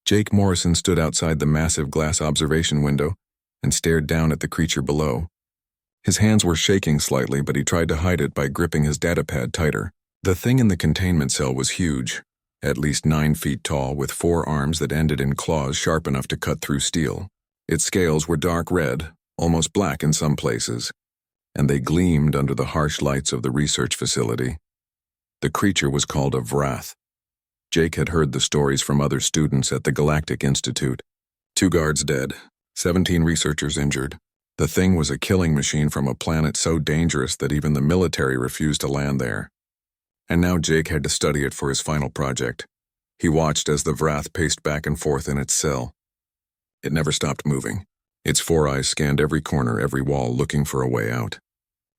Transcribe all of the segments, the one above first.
Jake Morrison stood outside the massive glass observation window and stared down at the creature below. His hands were shaking slightly, but he tried to hide it by gripping his datapad tighter. The thing in the containment cell was huge, at least 9 feet tall, with 4 arms that ended in claws sharp enough to cut through steel. Its scales were dark red, almost black in some places, and they gleamed under the harsh lights of the research facility. The creature was called a Vrath. Jake had heard the stories from other students at the Galactic Institute. 2 guards dead, 17 researchers injured. The thing was a killing machine from a planet so dangerous that even the military refused to land there. And now Jake had to study it for his final project. He watched as the Vrath paced back and forth in its cell. It never stopped moving. Its 4 eyes scanned every corner, every wall, looking for a way out.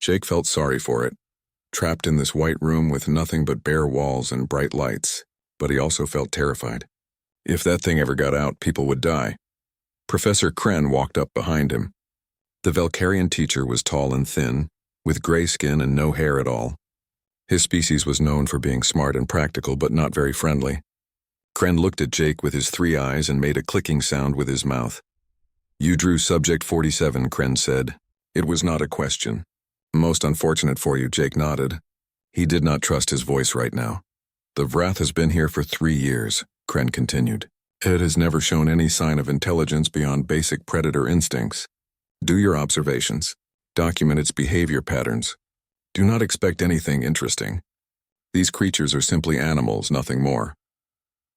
Jake felt sorry for it, trapped in this white room with nothing but bare walls and bright lights, but he also felt terrified. If that thing ever got out, people would die. Professor Kren walked up behind him. The Valkyrian teacher was tall and thin, with gray skin and no hair at all. His species was known for being smart and practical, but not very friendly. Kren looked at Jake with his 3 eyes and made a clicking sound with his mouth. "You drew subject 47, Kren said. It was not a question. Most unfortunate for you," Jake nodded. He did not trust his voice right now. "The Vrath has been here for 3 years, Kren continued. It has never shown any sign of intelligence beyond basic predator instincts. Do your observations. Document its behavior patterns. Do not expect anything interesting. These creatures are simply animals, nothing more."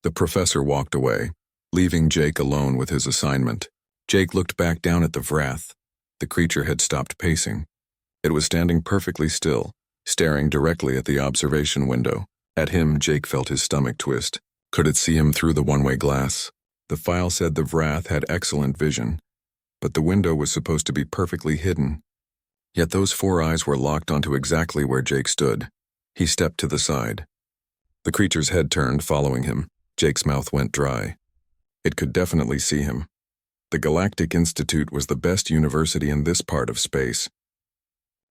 The professor walked away, leaving Jake alone with his assignment. Jake looked back down at the Vrath. The creature had stopped pacing. It was standing perfectly still, staring directly at the observation window. At him, Jake felt his stomach twist. Could it see him through the one-way glass? The file said the Vrath had excellent vision, but the window was supposed to be perfectly hidden. Yet those 4 eyes were locked onto exactly where Jake stood. He stepped to the side. The creature's head turned, following him. Jake's mouth went dry. It could definitely see him. The Galactic Institute was the best university in this part of space.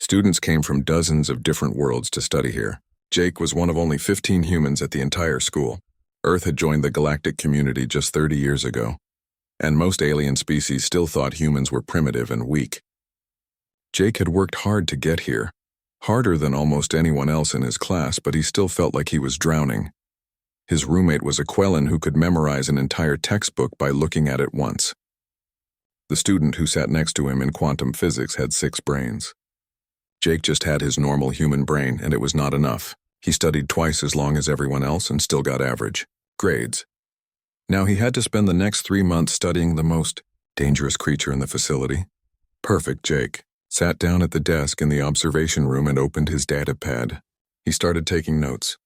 Students came from dozens of different worlds to study here. Jake was one of only 15 humans at the entire school. Earth had joined the galactic community just 30 years ago, and most alien species still thought humans were primitive and weak. Jake had worked hard to get here, harder than almost anyone else in his class, but he still felt like he was drowning. His roommate was a Quellan who could memorize an entire textbook by looking at it once. The student who sat next to him in quantum physics had 6 brains. Jake just had his normal human brain, and it was not enough. He studied twice as long as everyone else and still got average grades. Now he had to spend the next 3 months studying the most dangerous creature in the facility. Perfect Jake sat down at the desk in the observation room and opened his data pad. He started taking notes.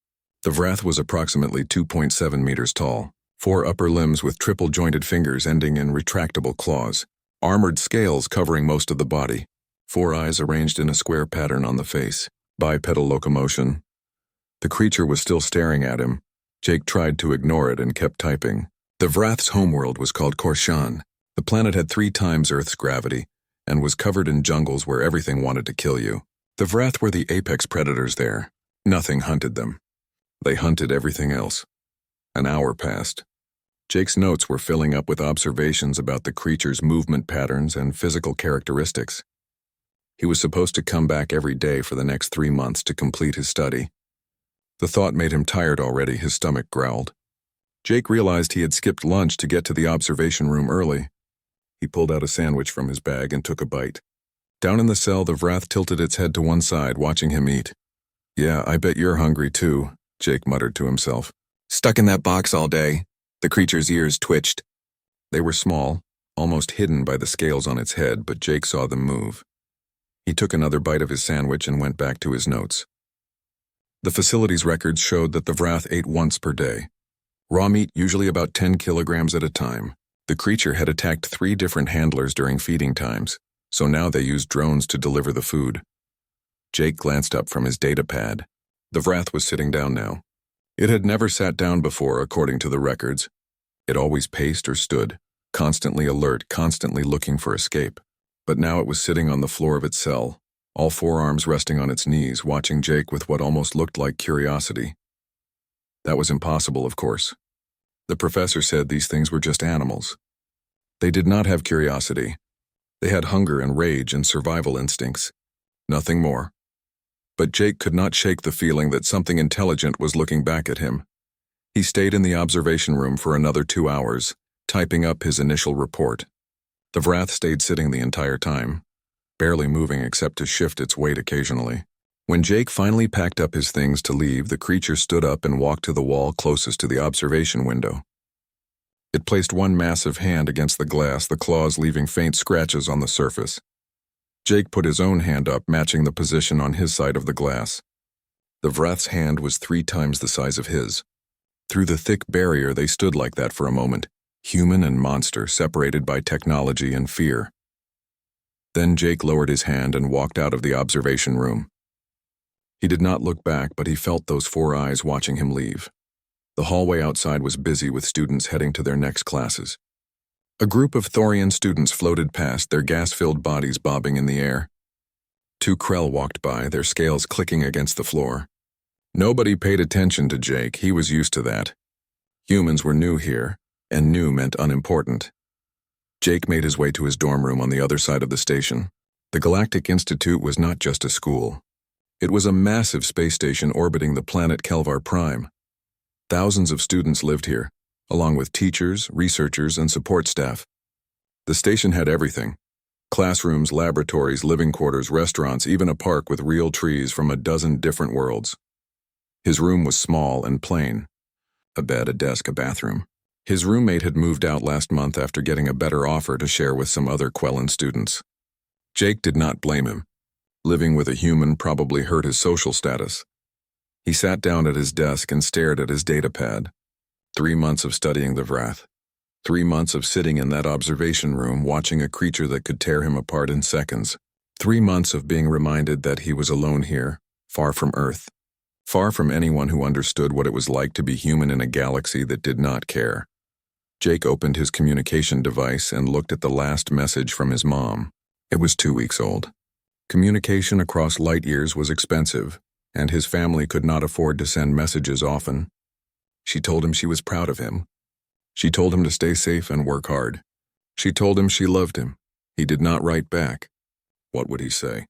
The Vrath was approximately 2.7 meters tall, 4 upper limbs with triple-jointed fingers ending in retractable claws, armored scales covering most of the body, 4 eyes arranged in a square pattern on the face, bipedal locomotion. The creature was still staring at him. Jake tried to ignore it and kept typing. The Vrath's homeworld was called Korshan. The planet had 3 times Earth's gravity and was covered in jungles where everything wanted to kill you. The Vrath were the apex predators there. Nothing hunted them. They hunted everything else. An hour passed. Jake's notes were filling up with observations about the creature's movement patterns and physical characteristics. He was supposed to come back every day for the next 3 months to complete his study. The thought made him tired already. His stomach growled. Jake realized he had skipped lunch to get to the observation room early. He pulled out a sandwich from his bag and took a bite. Down in the cell, the Vrath tilted its head to one side, watching him eat. "Yeah, I bet you're hungry too," Jake muttered to himself. "Stuck in that box all day." The creature's ears twitched. They were small, almost hidden by the scales on its head, but Jake saw them move. He took another bite of his sandwich and went back to his notes. The facility's records showed that the Vrath ate once per day. Raw meat, usually about 10 kilograms at a time. The creature had attacked 3 different handlers during feeding times, so now they used drones to deliver the food. Jake glanced up from his data pad. The Vrath was sitting down now. It had never sat down before, according to the records. It always paced or stood, constantly alert, constantly looking for escape. But now it was sitting on the floor of its cell, all 4 arms resting on its knees, watching Jake with what almost looked like curiosity. That was impossible, of course. The professor said these things were just animals. They did not have curiosity. They had hunger and rage and survival instincts. Nothing more. But Jake could not shake the feeling that something intelligent was looking back at him. He stayed in the observation room for another 2 hours, typing up his initial report. The Vrath stayed sitting the entire time, barely moving except to shift its weight occasionally. When Jake finally packed up his things to leave, the creature stood up and walked to the wall closest to the observation window. It placed one massive hand against the glass, the claws leaving faint scratches on the surface. Jake put his own hand up, matching the position on his side of the glass. The Vrath's hand was 3 times the size of his. Through the thick barrier, they stood like that for a moment, human and monster, separated by technology and fear. Then Jake lowered his hand and walked out of the observation room. He did not look back, but he felt those 4 eyes watching him leave. The hallway outside was busy with students heading to their next classes. A group of Thorian students floated past, their gas-filled bodies bobbing in the air. 2 Krell walked by, their scales clicking against the floor. Nobody paid attention to Jake, he was used to that. Humans were new here, and new meant unimportant. Jake made his way to his dorm room on the other side of the station. The Galactic Institute was not just a school. It was a massive space station orbiting the planet Kelvar Prime. Thousands of students lived here, along with teachers, researchers, and support staff. The station had everything: classrooms, laboratories, living quarters, restaurants, even a park with real trees from a dozen different worlds. His room was small and plain. A bed, a desk, a bathroom. His roommate had moved out last month after getting a better offer to share with some other Quellan students. Jake did not blame him. Living with a human probably hurt his social status. He sat down at his desk and stared at his datapad. 3 months of studying the Vrath. 3 months of sitting in that observation room watching a creature that could tear him apart in seconds. 3 months of being reminded that he was alone here, far from Earth. Far from anyone who understood what it was like to be human in a galaxy that did not care. Jake opened his communication device and looked at the last message from his mom. It was 2 weeks old. Communication across light years was expensive, and his family could not afford to send messages often. She told him she was proud of him. She told him to stay safe and work hard. She told him she loved him. He did not write back. What would he say?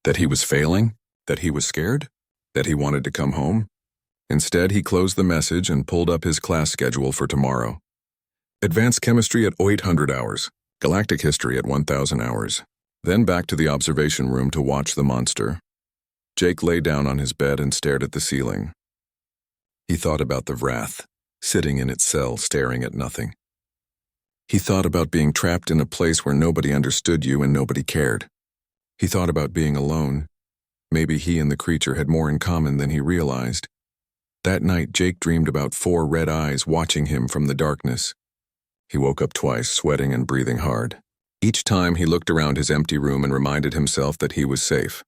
That he was failing? That he was scared? That he wanted to come home? Instead, he closed the message and pulled up his class schedule for tomorrow. Advanced Chemistry at 800 hours. Galactic History at 1,000 hours. Then back to the observation room to watch the monster. Jake lay down on his bed and stared at the ceiling. He thought about the Vrath, sitting in its cell staring at nothing. He thought about being trapped in a place where nobody understood you and nobody cared. He thought about being alone. Maybe he and the creature had more in common than he realized. That night, Jake dreamed about 4 red eyes watching him from the darkness. He woke up twice, sweating and breathing hard. Each time he looked around his empty room and reminded himself that he was safe.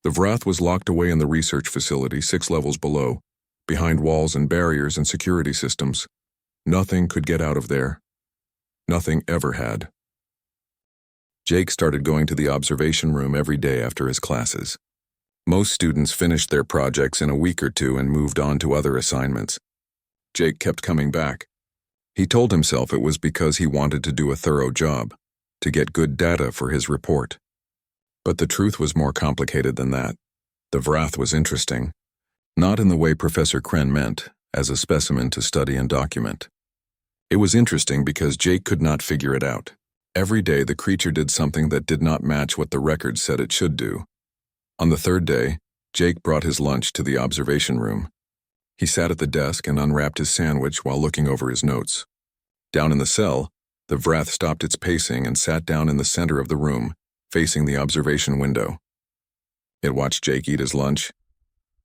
The Vrath was locked away in the research facility 6 levels below, behind walls and barriers and security systems. Nothing could get out of there. Nothing ever had. Jake started going to the observation room every day after his classes. Most students finished their projects in a week or 2 and moved on to other assignments. Jake kept coming back. He told himself it was because he wanted to do a thorough job, to get good data for his report. But the truth was more complicated than that. The Vrath was interesting, not in the way Professor Kren meant, as a specimen to study and document. It was interesting because Jake could not figure it out. Every day the creature did something that did not match what the records said it should do. On the 3rd day, Jake brought his lunch to the observation room. He sat at the desk and unwrapped his sandwich while looking over his notes. Down in the cell, the Vrath stopped its pacing and sat down in the center of the room, facing the observation window. It watched Jake eat his lunch.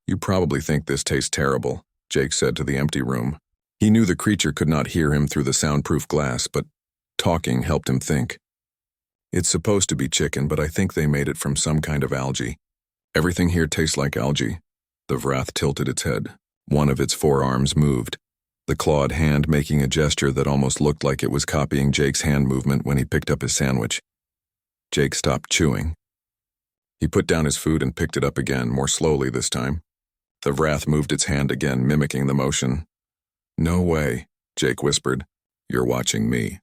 "You probably think this tastes terrible," Jake said to the empty room. He knew the creature could not hear him through the soundproof glass, but talking helped him think. "It's supposed to be chicken, but I think they made it from some kind of algae. Everything here tastes like algae." The Vrath tilted its head. One of its 4 arms moved, the clawed hand making a gesture that almost looked like it was copying Jake's hand movement when he picked up his sandwich. Jake stopped chewing. He put down his food and picked it up again, more slowly this time. The Vrath moved its hand again, mimicking the motion. "No way," Jake whispered. "You're watching me.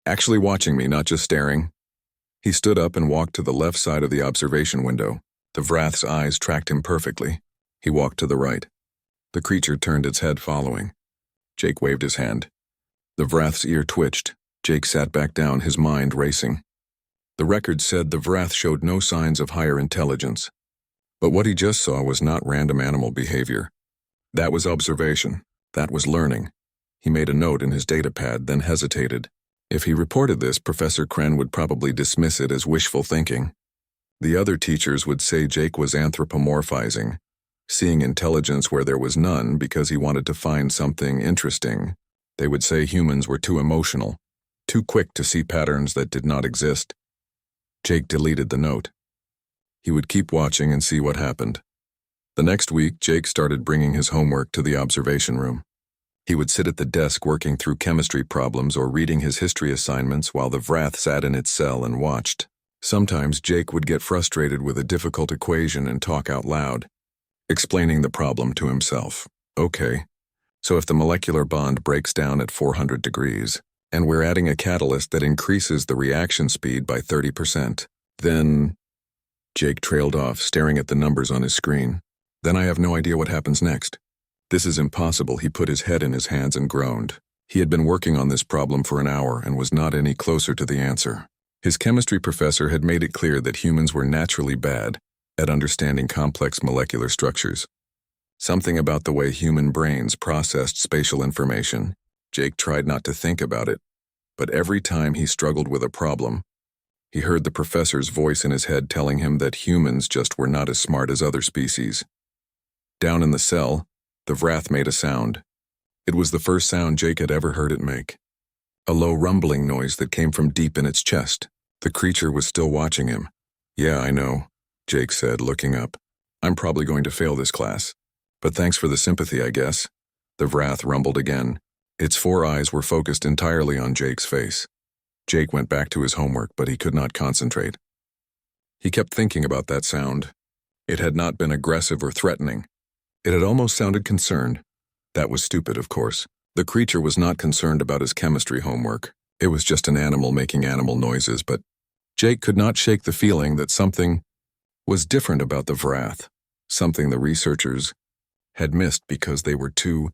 Actually watching me, not just staring." He stood up and walked to the left side of the observation window. The Vrath's eyes tracked him perfectly. He walked to the right. The creature turned its head following. Jake waved his hand. The Vrath's ear twitched. Jake sat back down, his mind racing. The record said the Vrath showed no signs of higher intelligence. But what he just saw was not random animal behavior. That was observation. That was learning. He made a note in his datapad, then hesitated. If he reported this, Professor Kren would probably dismiss it as wishful thinking. The other teachers would say Jake was anthropomorphizing, seeing intelligence where there was none because he wanted to find something interesting. They would say humans were too emotional, too quick to see patterns that did not exist. Jake deleted the note. He would keep watching and see what happened. The next week, Jake started bringing his homework to the observation room. He would sit at the desk working through chemistry problems or reading his history assignments while the Vrath sat in its cell and watched. Sometimes Jake would get frustrated with a difficult equation and talk out loud, explaining the problem to himself. Okay, so if the molecular bond breaks down at 400 degrees, and we're adding a catalyst that increases the reaction speed by 30%, then... Jake trailed off, staring at the numbers on his screen. Then I have no idea what happens next. This is impossible. He put his head in his hands and groaned. He had been working on this problem for an hour and was not any closer to the answer. His chemistry professor had made it clear that humans were naturally bad at understanding complex molecular structures. Something about the way human brains processed spatial information. Jake tried not to think about it, but every time he struggled with a problem, he heard the professor's voice in his head telling him that humans just were not as smart as other species. Down in the cell, the Vrath made a sound. It was the first sound Jake had ever heard it make. A low rumbling noise that came from deep in its chest. The creature was still watching him. "Yeah, I know," Jake said, looking up. "I'm probably going to fail this class. But thanks for the sympathy, I guess." The Vrath rumbled again. Its 4 eyes were focused entirely on Jake's face. Jake went back to his homework, but he could not concentrate. He kept thinking about that sound. It had not been aggressive or threatening. It had almost sounded concerned. That was stupid, of course. The creature was not concerned about his chemistry homework. It was just an animal making animal noises, but Jake could not shake the feeling that something was different about the Vrath, something the researchers had missed because they were too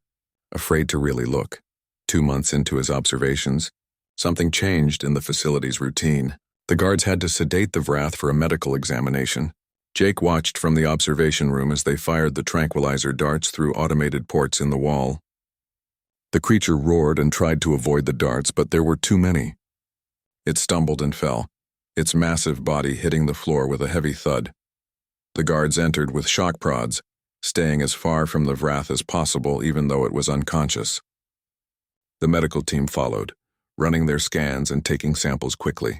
afraid to really look. 2 months into his observations, something changed in the facility's routine. The guards had to sedate the Vrath for a medical examination. Jake watched from the observation room as they fired the tranquilizer darts through automated ports in the wall. The creature roared and tried to avoid the darts, but there were too many. It stumbled and fell, its massive body hitting the floor with a heavy thud. The guards entered with shock prods, staying as far from the Vrath as possible even though it was unconscious. The medical team followed, running their scans and taking samples quickly.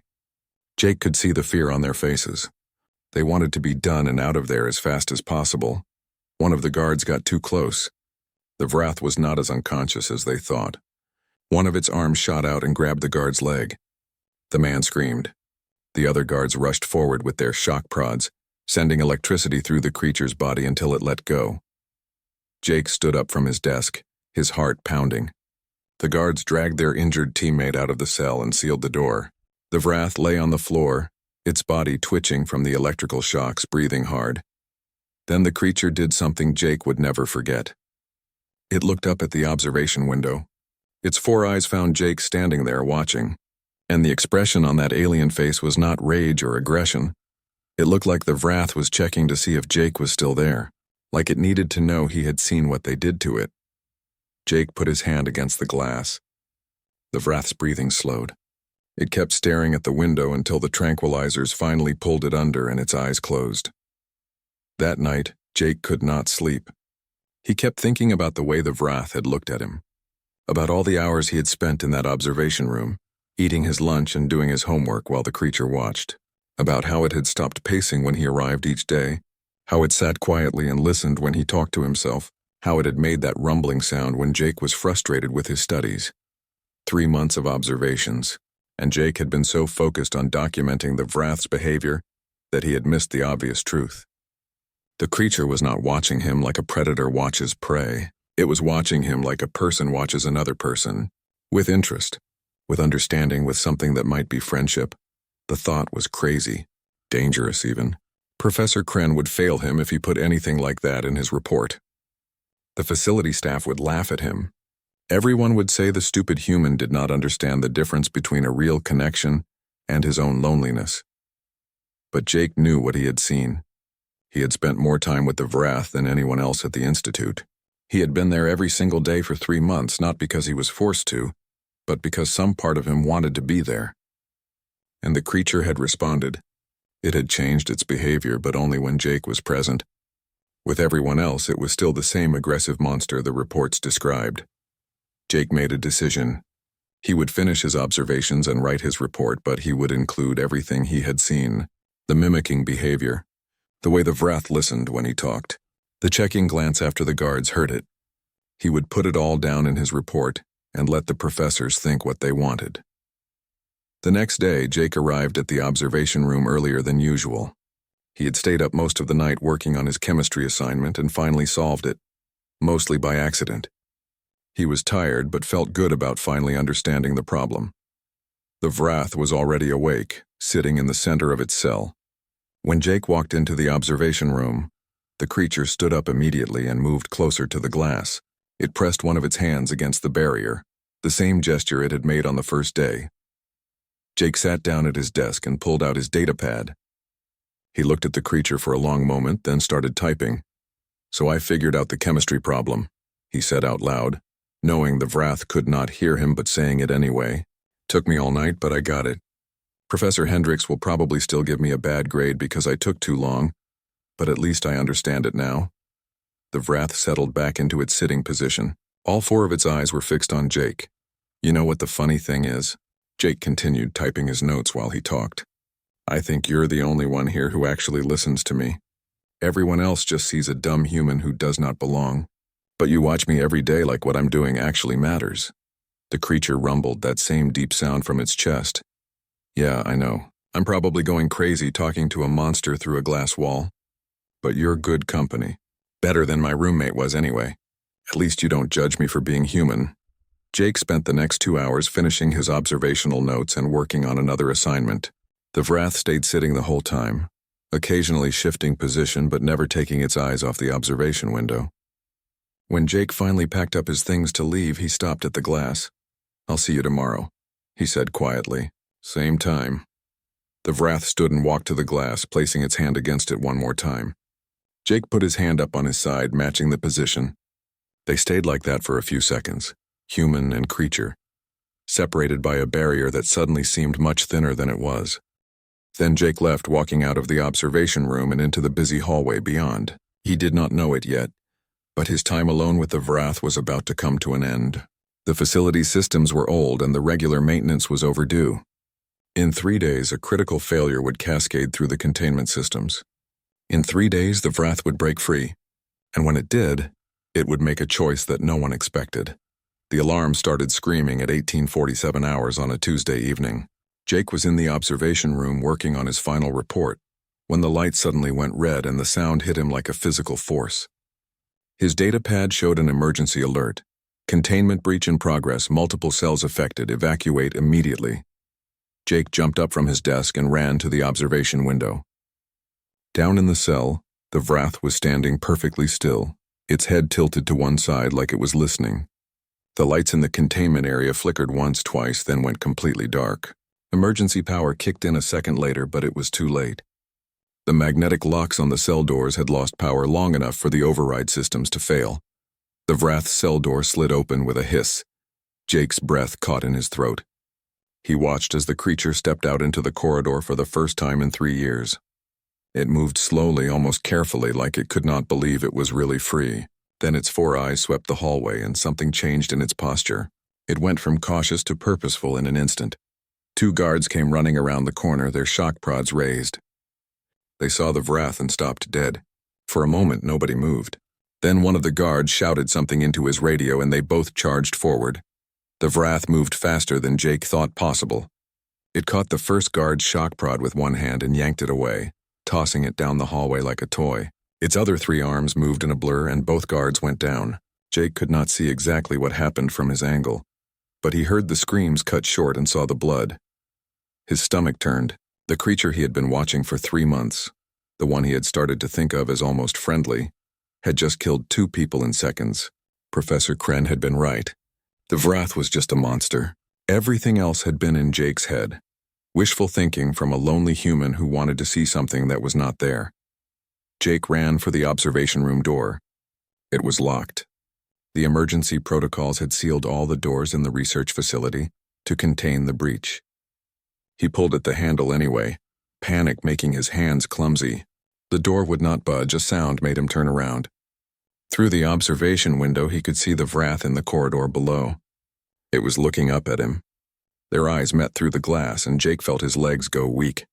Jake could see the fear on their faces. They wanted to be done and out of there as fast as possible. One of the guards got too close. The Vrath was not as unconscious as they thought. One of its arms shot out and grabbed the guard's leg. The man screamed. The other guards rushed forward with their shock prods, sending electricity through the creature's body until it let go. Jake stood up from his desk, his heart pounding. The guards dragged their injured teammate out of the cell and sealed the door. The Vrath lay on the floor, its body twitching from the electrical shocks, breathing hard. Then the creature did something Jake would never forget. It looked up at the observation window. Its 4 eyes found Jake standing there watching, and the expression on that alien face was not rage or aggression. It looked like the Vrath was checking to see if Jake was still there, like it needed to know he had seen what they did to it. Jake put his hand against the glass. The Vrath's breathing slowed. It kept staring at the window until the tranquilizers finally pulled it under and its eyes closed. That night, Jake could not sleep. He kept thinking about the way the Vrath had looked at him, about all the hours he had spent in that observation room, eating his lunch and doing his homework while the creature watched, about how it had stopped pacing when he arrived each day, how it sat quietly and listened when he talked to himself, how it had made that rumbling sound when Jake was frustrated with his studies. 3 months of observations. And Jake had been so focused on documenting the Vrath's behavior that he had missed the obvious truth. The creature was not watching him like a predator watches prey. It was watching him like a person watches another person, With interest, with understanding, with something that might be friendship. The thought was crazy, dangerous even. Professor Kren would fail him if he put anything like that in his report. The facility staff would laugh at him. Everyone would say the stupid human did not understand the difference between a real connection and his own loneliness. But Jake knew what he had seen. He had spent more time with the Vrath than anyone else at the Institute. He had been there every single day for 3 months, not because he was forced to, but because some part of him wanted to be there. And the creature had responded. It had changed its behavior, but only when Jake was present. With everyone else, it was still the same aggressive monster the reports described. Jake made a decision. He would finish his observations and write his report, but he would include everything he had seen. The mimicking behavior, the way the Vrath listened when he talked, the checking glance after the guards heard it. He would put it all down in his report and let the professors think what they wanted. The next day, Jake arrived at the observation room earlier than usual. He had stayed up most of the night working on his chemistry assignment and finally solved it, mostly by accident. He was tired but felt good about finally understanding the problem. The Vrath was already awake, sitting in the center of its cell. When Jake walked into the observation room, the creature stood up immediately and moved closer to the glass. It pressed one of its hands against the barrier, the same gesture it had made on the first day. Jake sat down at his desk and pulled out his datapad. He looked at the creature for a long moment, then started typing. "So I figured out the chemistry problem," he said out loud, knowing the Vrath could not hear him but saying it anyway. "Took me all night, but I got it. Professor Hendricks will probably still give me a bad grade because I took too long, but at least I understand it now." The Vrath settled back into its sitting position. All 4 of its eyes were fixed on Jake. "You know what the funny thing is?" Jake continued typing his notes while he talked. "I think you're the only one here who actually listens to me. Everyone else just sees a dumb human who does not belong. But you watch me every day like what I'm doing actually matters." The creature rumbled, that same deep sound from its chest. "Yeah, I know. I'm probably going crazy talking to a monster through a glass wall. But you're good company. Better than my roommate was anyway. At least you don't judge me for being human." Jake spent the next 2 hours finishing his observational notes and working on another assignment. The Vrath stayed sitting the whole time, occasionally shifting position but never taking its eyes off the observation window. When Jake finally packed up his things to leave, he stopped at the glass. "I'll see you tomorrow," he said quietly. "Same time." The Vrath stood and walked to the glass, placing its hand against it one more time. Jake put his hand up on his side, matching the position. They stayed like that for a few seconds, human and creature, separated by a barrier that suddenly seemed much thinner than it was. Then Jake left, walking out of the observation room and into the busy hallway beyond. He did not know it yet, but his time alone with the Vrath was about to come to an end. The facility's systems were old and the regular maintenance was overdue. In 3 days, a critical failure would cascade through the containment systems. In 3 days, the Vrath would break free, and when it did, it would make a choice that no one expected. The alarm started screaming at 1847 hours on a Tuesday evening. Jake was in the observation room working on his final report, when the light suddenly went red and the sound hit him like a physical force. His datapad showed an emergency alert. "Containment breach in progress, multiple cells affected, evacuate immediately." Jake jumped up from his desk and ran to the observation window. Down in the cell, the Vrath was standing perfectly still, its head tilted to one side like it was listening. The lights in the containment area flickered once, twice, then went completely dark. Emergency power kicked in a second later, but it was too late. The magnetic locks on the cell doors had lost power long enough for the override systems to fail. The Vrath's cell door slid open with a hiss. Jake's breath caught in his throat. He watched as the creature stepped out into the corridor for the first time in 3 years. It moved slowly, almost carefully, like it could not believe it was really free. Then its 4 eyes swept the hallway and something changed in its posture. It went from cautious to purposeful in an instant. 2 guards came running around the corner, their shock prods raised. They saw the Vrath and stopped dead. For a moment, nobody moved. Then one of the guards shouted something into his radio and they both charged forward. The Vrath moved faster than Jake thought possible. It caught the first guard's shock prod with one hand and yanked it away, tossing it down the hallway like a toy. Its other 3 arms moved in a blur and both guards went down. Jake could not see exactly what happened from his angle, but he heard the screams cut short and saw the blood. His stomach turned. The creature he had been watching for 3 months, the one he had started to think of as almost friendly, had just killed 2 people in seconds. Professor Kren had been right. The Vrath was just a monster. Everything else had been in Jake's head. Wishful thinking from a lonely human who wanted to see something that was not there. Jake ran for the observation room door. It was locked. The emergency protocols had sealed all the doors in the research facility to contain the breach. He pulled at the handle anyway, panic making his hands clumsy. The door would not budge. A sound made him turn around. Through the observation window, he could see the Vrath in the corridor below. It was looking up at him. Their eyes met through the glass, and Jake felt his legs go weak.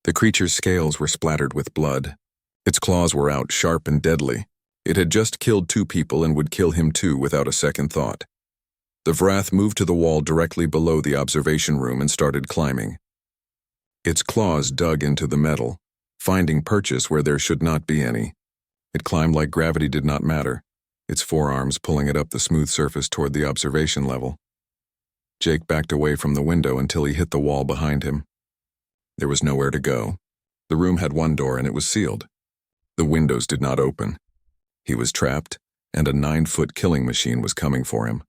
The creature's scales were splattered with blood. Its claws were out, sharp and deadly. It had just killed 2 people and would kill him too without a second thought. The Vrath moved to the wall directly below the observation room and started climbing. Its claws dug into the metal, finding purchase where there should not be any. It climbed like gravity did not matter, its forearms pulling it up the smooth surface toward the observation level. Jake backed away from the window until he hit the wall behind him. There was nowhere to go. The room had one door and it was sealed. The windows did not open. He was trapped, and a 9-foot killing machine was coming for him.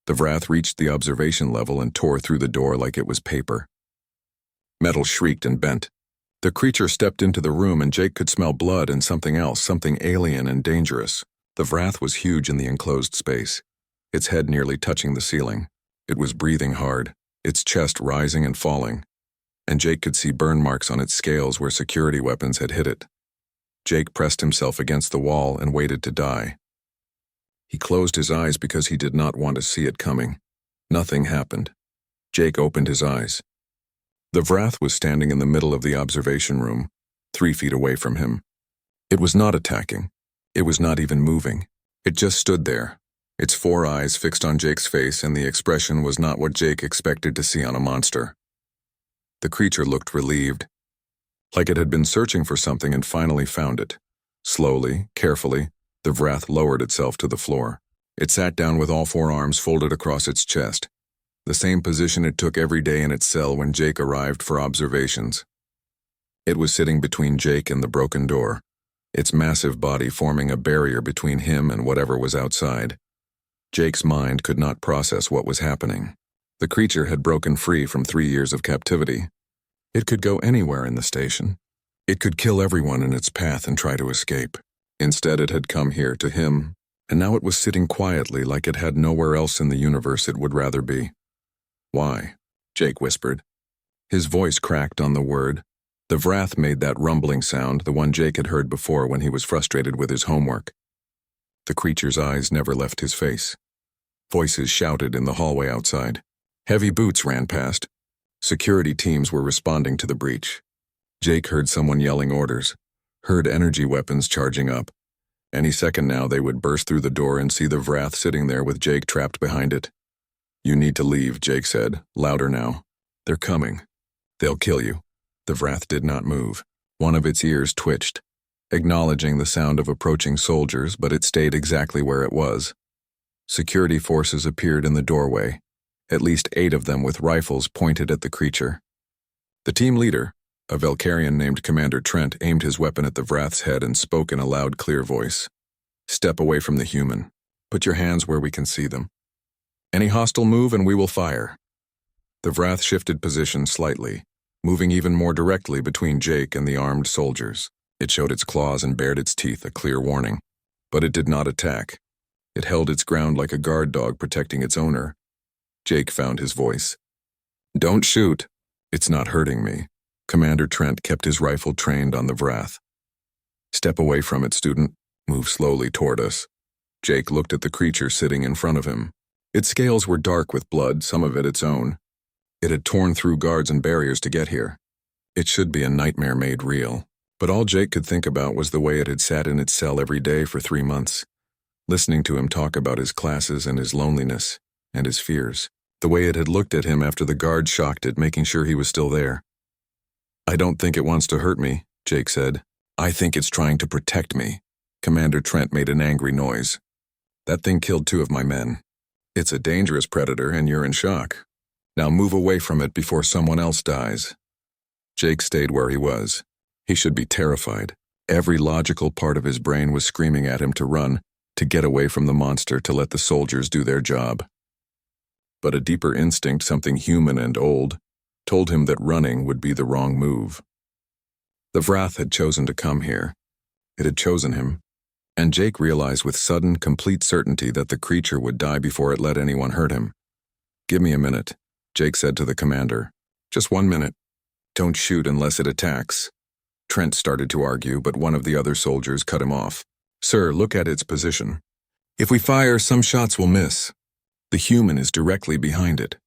The Vrath reached the observation level and tore through the door like it was paper. Metal shrieked and bent. The creature stepped into the room and Jake could smell blood and something else, something alien and dangerous. The Vrath was huge in the enclosed space, its head nearly touching the ceiling. It was breathing hard, its chest rising and falling, and Jake could see burn marks on its scales where security weapons had hit it. Jake pressed himself against the wall and waited to die. He closed his eyes because he did not want to see it coming. Nothing happened. Jake opened his eyes. The Vrath was standing in the middle of the observation room, 3 feet away from him. It was not attacking. It was not even moving. It just stood there, its 4 eyes fixed on Jake's face, and the expression was not what Jake expected to see on a monster. The creature looked relieved, like it had been searching for something and finally found it. Slowly, carefully, the Vrath lowered itself to the floor. It sat down with all 4 arms folded across its chest, the same position it took every day in its cell when Jake arrived for observations. It was sitting between Jake and the broken door, its massive body forming a barrier between him and whatever was outside. Jake's mind could not process what was happening. The creature had broken free from 3 years of captivity. It could go anywhere in the station. It could kill everyone in its path and try to escape. Instead, it had come here to him, and now it was sitting quietly like it had nowhere else in the universe it would rather be. "Why?" Jake whispered. His voice cracked on the word. The Vrath made that rumbling sound, the one Jake had heard before when he was frustrated with his homework. The creature's eyes never left his face. Voices shouted in the hallway outside. Heavy boots ran past. Security teams were responding to the breach. Jake heard someone yelling orders, heard energy weapons charging up. Any second now they would burst through the door and see the Vrath sitting there with Jake trapped behind it. "You need to leave," Jake said, louder now. "They're coming. They'll kill you." The Vrath did not move. One of its ears twitched, acknowledging the sound of approaching soldiers, but it stayed exactly where it was. Security forces appeared in the doorway, at least 8 of them with rifles pointed at the creature. The team leader, a Valkyrian named Commander Trent, aimed his weapon at the Vrath's head and spoke in a loud, clear voice. "Step away from the human. Put your hands where we can see them. Any hostile move and we will fire." The Vrath shifted position slightly, moving even more directly between Jake and the armed soldiers. It showed its claws and bared its teeth, a clear warning. But it did not attack. It held its ground like a guard dog protecting its owner. Jake found his voice. "Don't shoot. It's not hurting me." Commander Trent kept his rifle trained on the Vrath. "Step away from it, student. Move slowly toward us." Jake looked at the creature sitting in front of him. Its scales were dark with blood, some of it its own. It had torn through guards and barriers to get here. It should be a nightmare made real. But all Jake could think about was the way it had sat in its cell every day for 3 months, listening to him talk about his classes and his loneliness and his fears. The way it had looked at him after the guard shocked it, making sure he was still there. "I don't think it wants to hurt me," Jake said. "I think it's trying to protect me." Commander Trent made an angry noise. "That thing killed 2 of my men. It's a dangerous predator and you're in shock. Now move away from it before someone else dies. Jake stayed where he was. He should be terrified. Every logical part of his brain was screaming at him to run, to get away from the monster, to let the soldiers do their job. But a deeper instinct, something human and old, told him that running would be the wrong move. The Wrath had chosen to come here. It had chosen him. And Jake realized with sudden, complete certainty that the creature would die before it let anyone hurt him. "Give me a minute," Jake said to the commander. "Just 1 minute. Don't shoot unless it attacks." Trent started to argue, but one of the other soldiers cut him off. "Sir, look at its position. If we fire, some shots will miss. The human is directly behind it.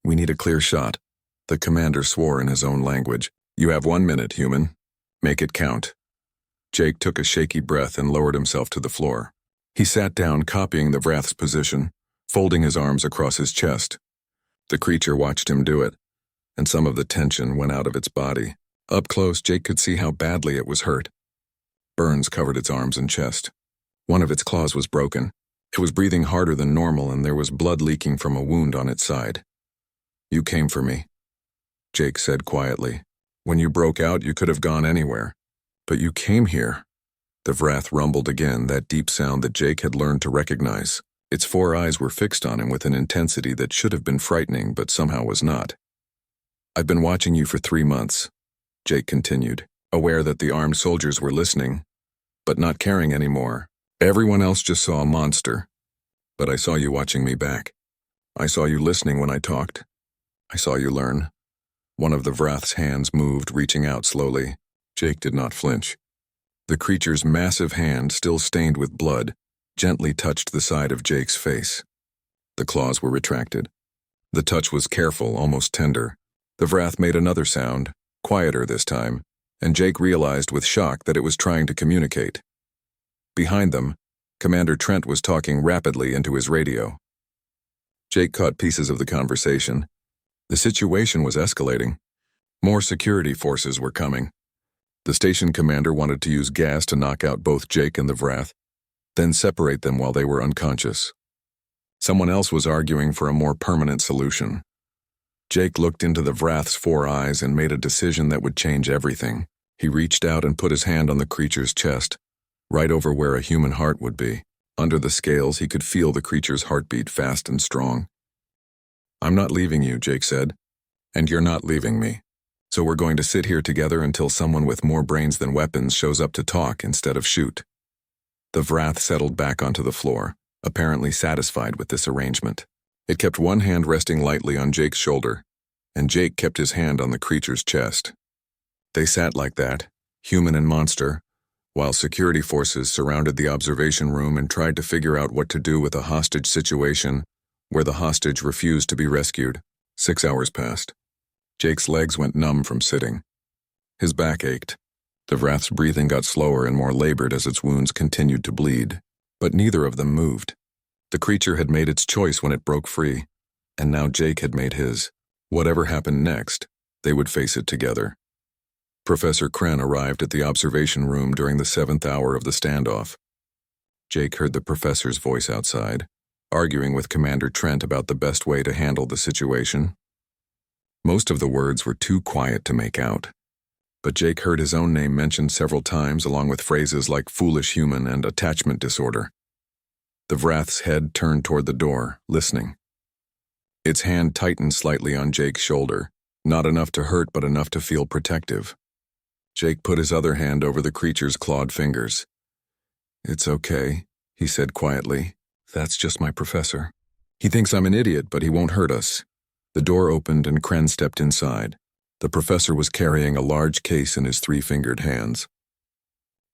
We need a clear shot." The commander swore in his own language. "You have 1 minute, human. Make it count." Jake took a shaky breath and lowered himself to the floor. He sat down, copying the Wrath's position, folding his arms across his chest. The creature watched him do it, and some of the tension went out of its body. Up close, Jake could see how badly it was hurt. Burns covered its arms and chest. One of its claws was broken. It was breathing harder than normal, and there was blood leaking from a wound on its side. "You came for me," Jake said quietly. "When you broke out, you could have gone anywhere. But you came here." The Wrath rumbled again, that deep sound that Jake had learned to recognize. Its 4 eyes were fixed on him with an intensity that should have been frightening but somehow was not. "I've been watching you for 3 months," Jake continued, aware that the armed soldiers were listening, but not caring anymore. "Everyone else just saw a monster, but I saw you watching me back. I saw you listening when I talked. I saw you learn." One of the Wrath's hands moved, reaching out slowly. Jake did not flinch. The creature's massive hand, still stained with blood, gently touched the side of Jake's face. The claws were retracted. The touch was careful, almost tender. The Wrath made another sound, quieter this time, and Jake realized with shock that it was trying to communicate. Behind them, Commander Trent was talking rapidly into his radio. Jake caught pieces of the conversation. The situation was escalating. More security forces were coming. The station commander wanted to use gas to knock out both Jake and the Wrath, then separate them while they were unconscious. Someone else was arguing for a more permanent solution. Jake looked into the Wrath's 4 eyes and made a decision that would change everything. He reached out and put his hand on the creature's chest, right over where a human heart would be. Under the scales, he could feel the creature's heartbeat fast and strong. "I'm not leaving you," Jake said, "and you're not leaving me. So we're going to sit here together until someone with more brains than weapons shows up to talk instead of shoot." The Wrath settled back onto the floor, apparently satisfied with this arrangement. It kept one hand resting lightly on Jake's shoulder, and Jake kept his hand on the creature's chest. They sat like that, human and monster, while security forces surrounded the observation room and tried to figure out what to do with a hostage situation where the hostage refused to be rescued. 6 hours passed. Jake's legs went numb from sitting. His back ached. The Wrath's breathing got slower and more labored as its wounds continued to bleed, but neither of them moved. The creature had made its choice when it broke free, and now Jake had made his. Whatever happened next, they would face it together. Professor Kren arrived at the observation room during the 7th hour of the standoff. Jake heard the professor's voice outside, arguing with Commander Trent about the best way to handle the situation. Most of the words were too quiet to make out, but Jake heard his own name mentioned several times, along with phrases like foolish human and attachment disorder. The Wrath's head turned toward the door, listening. Its hand tightened slightly on Jake's shoulder, not enough to hurt but enough to feel protective. Jake put his other hand over the creature's clawed fingers. "It's okay," he said quietly. "That's just my professor. He thinks I'm an idiot, but he won't hurt us." The door opened and Kren stepped inside. The professor was carrying a large case in his 3-fingered hands.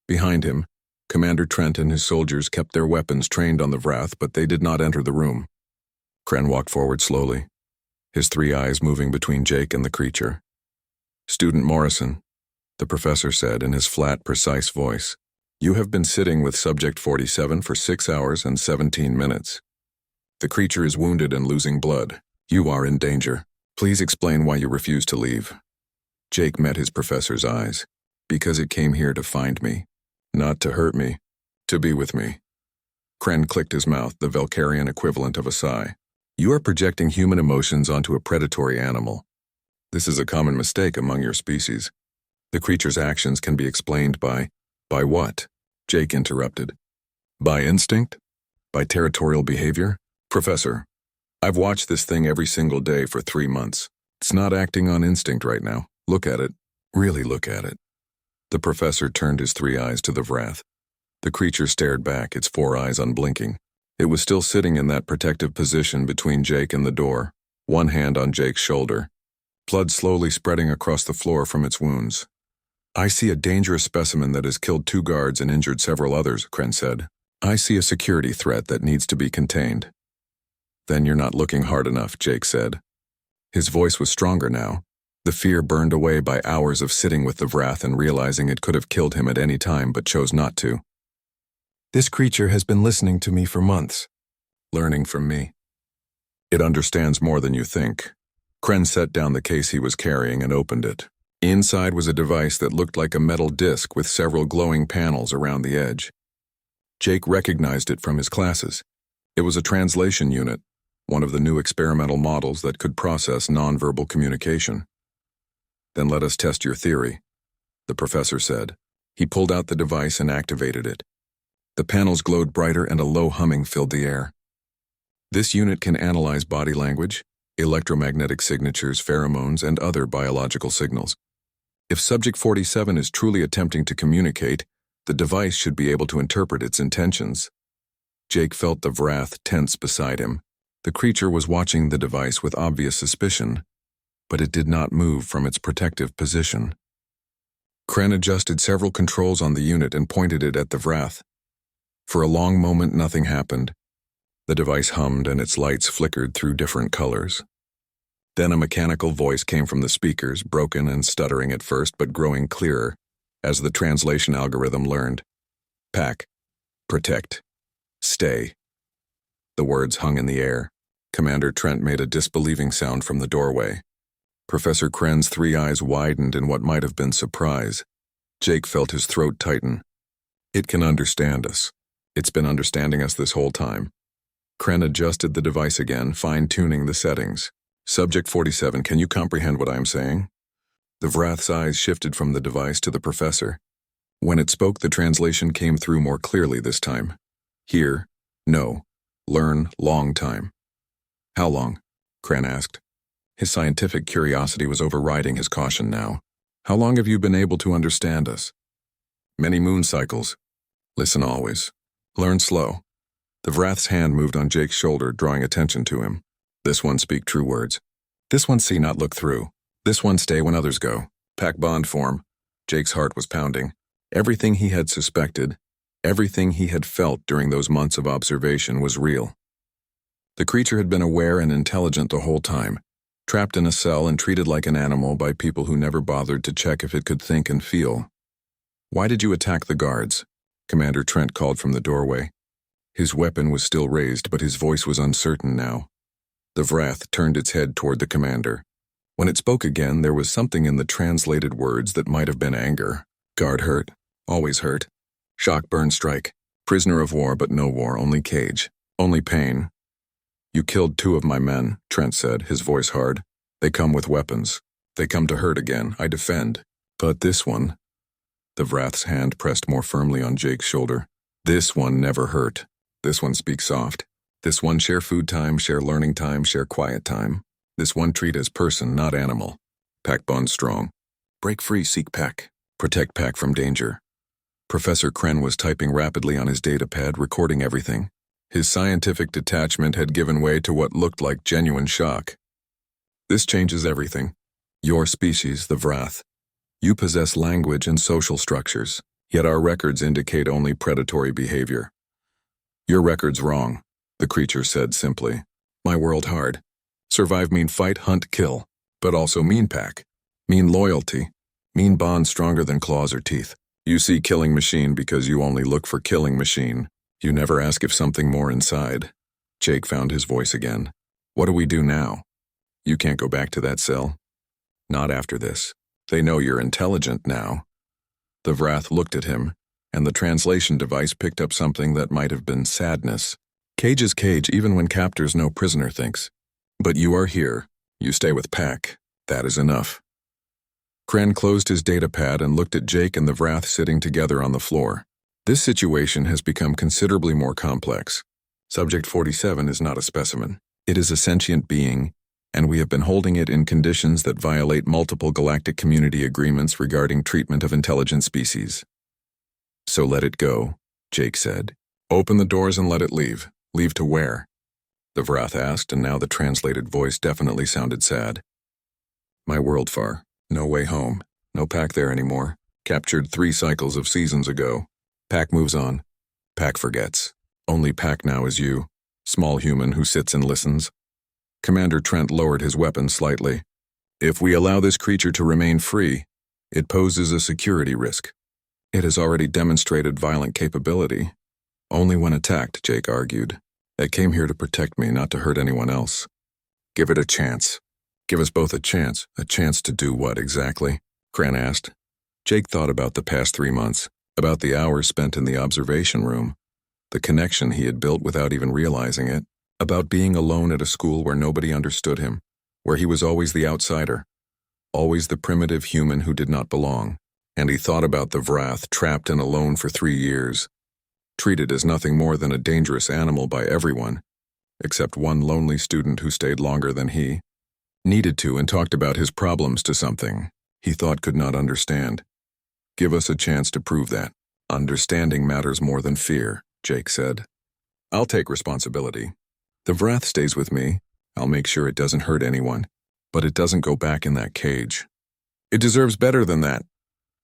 Behind him, Commander Trent and his soldiers kept their weapons trained on the Wrath, but they did not enter the room. Kren walked forward slowly, his 3 eyes moving between Jake and the creature. "Student Morrison," the professor said in his flat, precise voice, "you have been sitting with Subject 47 for 6 hours and 17 minutes. The creature is wounded and losing blood. You are in danger. Please explain why you refuse to leave." Jake met his professor's eyes. "Because it came here to find me. Not to hurt me. To be with me." Kren clicked his mouth, the Valkyrian equivalent of a sigh. You are projecting human emotions onto a predatory animal. This is a common mistake among your species. The creature's actions can be explained by what? Jake interrupted. By instinct? By territorial behavior? Professor, I've watched this thing every single day for 3 months. It's not acting on instinct right now. Look at it. Really look at it. The professor turned his 3 eyes to the Vrath. The creature stared back, its 4 eyes unblinking. It was still sitting in that protective position between Jake and the door, one hand on Jake's shoulder. Blood slowly spreading across the floor from its wounds. I see a dangerous specimen that has killed 2 guards and injured several others, Kren said. I see a security threat that needs to be contained. Then you're not looking hard enough, Jake said. His voice was stronger now. The fear burned away by hours of sitting with the Vrath and realizing it could have killed him at any time but chose not to. This creature has been listening to me for months, learning from me. It understands more than you think. Kren set down the case he was carrying and opened it. Inside was a device that looked like a metal disc with several glowing panels around the edge. Jake recognized it from his classes. It was a translation unit, one of the new experimental models that could process nonverbal communication. Then let us test your theory, the professor said. He pulled out the device and activated it. The panels glowed brighter and a low humming filled the air. This unit can analyze body language, electromagnetic signatures, pheromones, and other biological signals. If Subject 47 is truly attempting to communicate, the device should be able to interpret its intentions. Jake felt the Vrath tense beside him. The creature was watching the device with obvious suspicion, but it did not move from its protective position. Kren adjusted several controls on the unit and pointed it at the Vrath. For a long moment, nothing happened. The device hummed and its lights flickered through different colors. Then a mechanical voice came from the speakers, broken and stuttering at first, but growing clearer as the translation algorithm learned. Pack, protect, stay. The words hung in the air. Commander Trent made a disbelieving sound from the doorway. Professor Kren's 3 eyes widened in what might have been surprise. Jake felt his throat tighten. It can understand us. It's been understanding us this whole time. Kren adjusted the device again, fine-tuning the settings. Subject 47, can you comprehend what I am saying? The Vrath's eyes shifted from the device to the professor. When it spoke, the translation came through more clearly this time. Hear, no, learn, long time. How long? Kren asked. His scientific curiosity was overriding his caution now. How long have you been able to understand us? Many moon cycles. Listen always. Learn slow. The Vrath's hand moved on Jake's shoulder, drawing attention to him. This one speak true words. This one see not look through. This one stay when others go. Pack bond form. Jake's heart was pounding. Everything he had suspected, everything he had felt during those months of observation was real. The creature had been aware and intelligent the whole time, trapped in a cell and treated like an animal by people who never bothered to check if it could think and feel. Why did you attack the guards? Commander Trent called from the doorway. His weapon was still raised, but his voice was uncertain now. The Vrath turned its head toward the commander. When it spoke again, there was something in the translated words that might have been anger. Guard hurt. Always hurt. Shock, burn, strike. Prisoner of war, but no war, only cage. Only pain. You killed 2 of my men, Trent said, his voice hard. They come with weapons. They come to hurt again. I defend. But this one... The Vrath's hand pressed more firmly on Jake's shoulder. This one never hurt. This one speaks soft. This one share food time, share learning time, share quiet time. This one treat as person, not animal. Pack bond strong. Break free, seek pack. Protect pack from danger. Professor Kren was typing rapidly on his datapad, recording everything. His scientific detachment had given way to what looked like genuine shock. This changes everything. Your species, the Vrath. You possess language and social structures, yet our records indicate only predatory behavior. Your record's wrong, the creature said simply. My world hard. Survive mean fight, hunt, kill, but also mean pack. Mean loyalty. Mean bond stronger than claws or teeth. You see killing machine because you only look for killing machine. You never ask if something more inside. Jake found his voice again. What do we do now? You can't go back to that cell. Not after this. They know you're intelligent now. The Vrath looked at him, and the translation device picked up something that might have been sadness. Cage is cage even when captors know prisoner thinks. But you are here. You stay with Pack. That is enough. Kren closed his datapad and looked at Jake and the Vrath sitting together on the floor. This situation has become considerably more complex. Subject 47 is not a specimen. It is a sentient being, and we have been holding it in conditions that violate multiple galactic community agreements regarding treatment of intelligent species. So let it go, Jake said. Open the doors and let it leave. Leave to where? The Vrath asked, and now the translated voice definitely sounded sad. My world far. No way home. No Pack there anymore. Captured 3 cycles of seasons ago. Pack moves on. Pack forgets. Only Pack now is you. Small human who sits and listens. Commander Trent lowered his weapon slightly. If we allow this creature to remain free, it poses a security risk. It has already demonstrated violent capability. Only when attacked, Jake argued. It came here to protect me, not to hurt anyone else. Give it a chance. Give us both a chance. A chance to do what exactly? Kren asked. Jake thought about the past 3 months, about the hours spent in the observation room, the connection he had built without even realizing it, about being alone at a school where nobody understood him, where he was always the outsider, always the primitive human who did not belong. And he thought about the Vrath trapped and alone for 3 years, treated as nothing more than a dangerous animal by everyone, except one lonely student who stayed longer than he, needed to, and talked about his problems to something he thought could not understand. Give us a chance to prove that. Understanding matters more than fear, Jake said. I'll take responsibility. The Vrath stays with me. I'll make sure it doesn't hurt anyone, but it doesn't go back in that cage. It deserves better than that.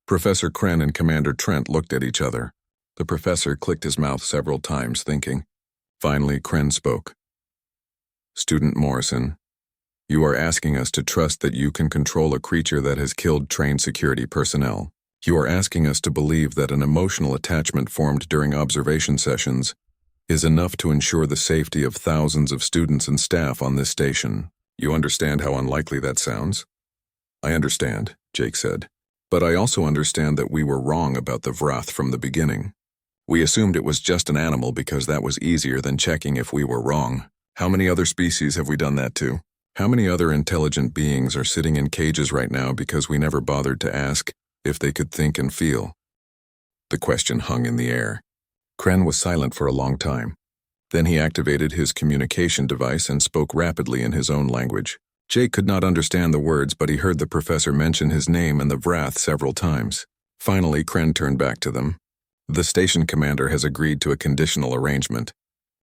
Professor Kren and Commander Trent looked at each other. The professor clicked his mouth several times, thinking. Finally, Kren spoke. Student Morrison, you are asking us to trust that you can control a creature that has killed trained security personnel. You are asking us to believe that an emotional attachment formed during observation sessions is enough to ensure the safety of thousands of students and staff on this station. You understand how unlikely that sounds? I understand, Jake said. But I also understand that we were wrong about the Vrath from the beginning. We assumed it was just an animal because that was easier than checking if we were wrong. How many other species have we done that to? How many other intelligent beings are sitting in cages right now because we never bothered to ask if they could think and feel? The question hung in the air. Kren was silent for a long time. Then he activated his communication device and spoke rapidly in his own language. Jake could not understand the words, but he heard the professor mention his name and the Vrath several times. Finally, Kren turned back to them. The station commander has agreed to a conditional arrangement.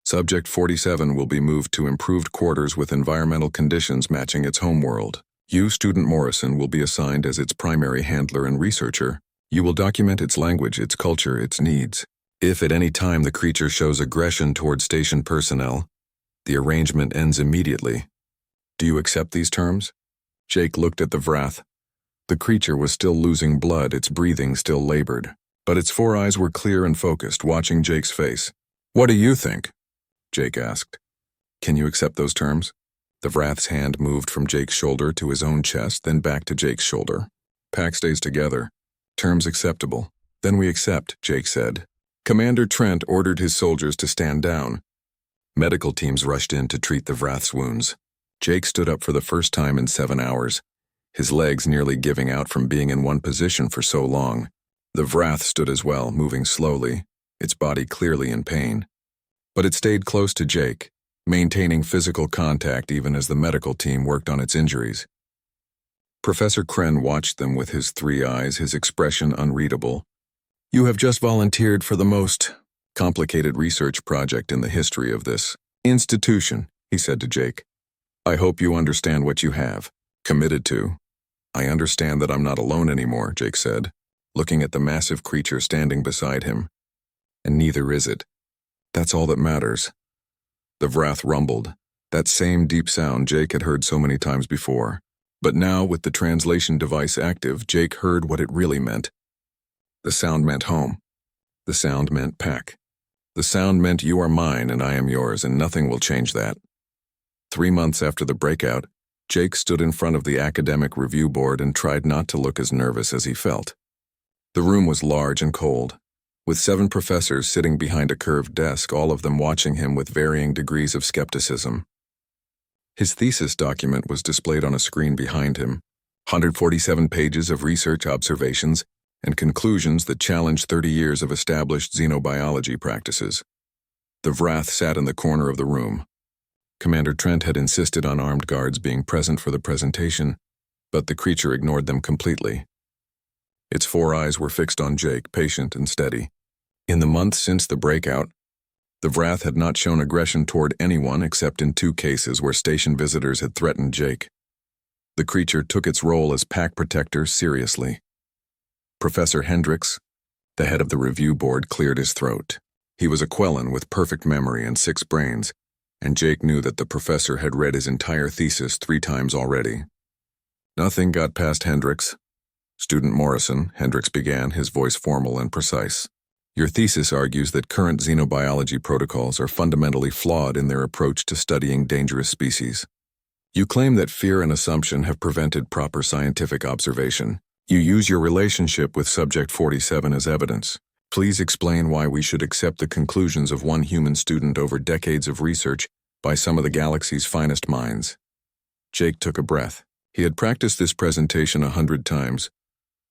Subject 47 will be moved to improved quarters with environmental conditions matching its homeworld. You, Student Morrison, will be assigned as its primary handler and researcher. You will document its language, its culture, its needs. If at any time the creature shows aggression toward station personnel, the arrangement ends immediately. Do you accept these terms? Jake looked at the Vrath. The creature was still losing blood, its breathing still labored, but its 4 eyes were clear and focused, watching Jake's face. What do you think? Jake asked. Can you accept those terms? The Vrath's hand moved from Jake's shoulder to his own chest, then back to Jake's shoulder. Pack stays together. Terms acceptable. Then we accept, Jake said. Commander Trent ordered his soldiers to stand down. Medical teams rushed in to treat the Vrath's wounds. Jake stood up for the first time in 7 hours, his legs nearly giving out from being in one position for so long. The Vrath stood as well, moving slowly, its body clearly in pain. But it stayed close to Jake, maintaining physical contact even as the medical team worked on its injuries. Professor Kren watched them with his 3 eyes, his expression unreadable. You have just volunteered for the most complicated research project in the history of this institution, he said to Jake. I hope you understand what you have committed to. I understand that I'm not alone anymore, Jake said, looking at the massive creature standing beside him. And neither is it. That's all that matters. The Vrath rumbled, that same deep sound Jake had heard so many times before. But now, with the translation device active, Jake heard what it really meant. The sound meant home. The sound meant Pack. The sound meant you are mine and I am yours, and nothing will change that. 3 months after the breakout, Jake stood in front of the academic review board and tried not to look as nervous as he felt. The room was large and cold, with 7 professors sitting behind a curved desk, all of them watching him with varying degrees of skepticism. His thesis document was displayed on a screen behind him, 147 pages of research observations and conclusions that challenged 30 years of established xenobiology practices. The Vrath sat in the corner of the room. Commander Trent had insisted on armed guards being present for the presentation, but the creature ignored them completely. Its 4 eyes were fixed on Jake, patient and steady. In the months since the breakout, the Vrath had not shown aggression toward anyone except in 2 cases where station visitors had threatened Jake. The creature took its role as pack protector seriously. Professor Hendricks, the head of the review board, cleared his throat. He was a Quellan with perfect memory and 6 brains, and Jake knew that the professor had read his entire thesis 3 times already. Nothing got past Hendricks. Student Morrison, Hendricks began, his voice formal and precise. Your thesis argues that current xenobiology protocols are fundamentally flawed in their approach to studying dangerous species. You claim that fear and assumption have prevented proper scientific observation. You use your relationship with Subject 47 as evidence. Please explain why we should accept the conclusions of one human student over decades of research by some of the galaxy's finest minds. Jake took a breath. He had practiced this presentation 100 times,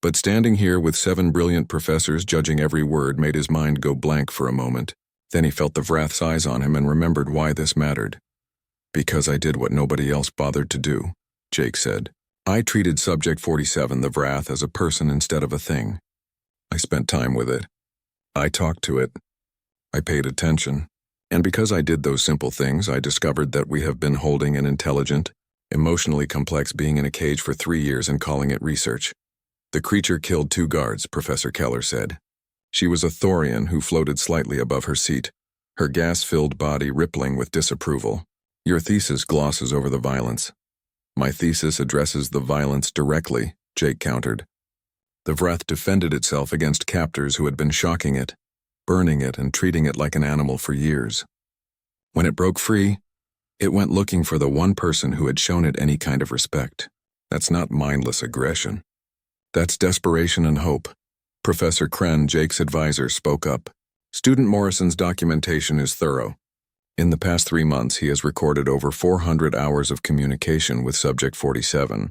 but standing here with 7 brilliant professors judging every word made his mind go blank for a moment. Then he felt the Vrath's eyes on him and remembered why this mattered. Because I did what nobody else bothered to do, Jake said. I treated Subject 47, the Vrath, as a person instead of a thing. I spent time with it. I talked to it. I paid attention. And because I did those simple things, I discovered that we have been holding an intelligent, emotionally complex being in a cage for 3 years and calling it research. The creature killed 2 guards, Professor Keller said. She was a Thorian who floated slightly above her seat, her gas-filled body rippling with disapproval. Your thesis glosses over the violence. My thesis addresses the violence directly, Jake countered. The Vrath defended itself against captors who had been shocking it, burning it, and treating it like an animal for years. When it broke free, it went looking for the one person who had shown it any kind of respect. That's not mindless aggression. That's desperation and hope. Professor Kren, Jake's advisor, spoke up. Student Morrison's documentation is thorough. In the past 3 months, he has recorded over 400 hours of communication with Subject 47.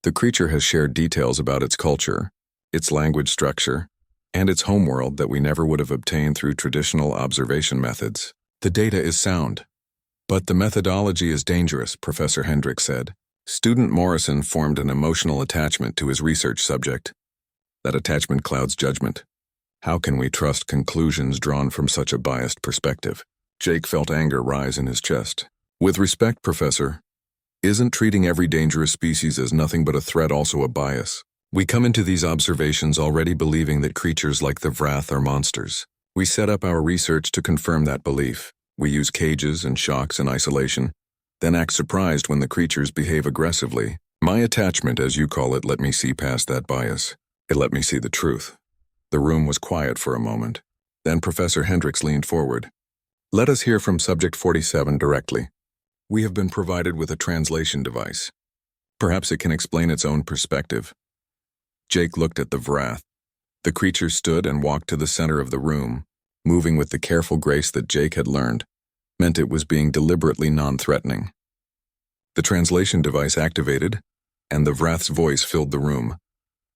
The creature has shared details about its culture, its language structure, and its homeworld that we never would have obtained through traditional observation methods. The data is sound. But the methodology is dangerous, Professor Hendricks said. Student Morrison formed an emotional attachment to his research subject. That attachment clouds judgment. How can we trust conclusions drawn from such a biased perspective? Jake felt anger rise in his chest. With respect, Professor, isn't treating every dangerous species as nothing but a threat also a bias? We come into these observations already believing that creatures like the Vrath are monsters. We set up our research to confirm that belief. We use cages and shocks and isolation, then act surprised when the creatures behave aggressively. My attachment, as you call it, let me see past that bias. It let me see the truth. The room was quiet for a moment. Then Professor Hendricks leaned forward. Let us hear from Subject 47 directly. We have been provided with a translation device. Perhaps it can explain its own perspective. Jake looked at the Vrath. The creature stood and walked to the center of the room, moving with the careful grace that Jake had learned, meant it was being deliberately non-threatening. The translation device activated, and the Vrath's voice filled the room.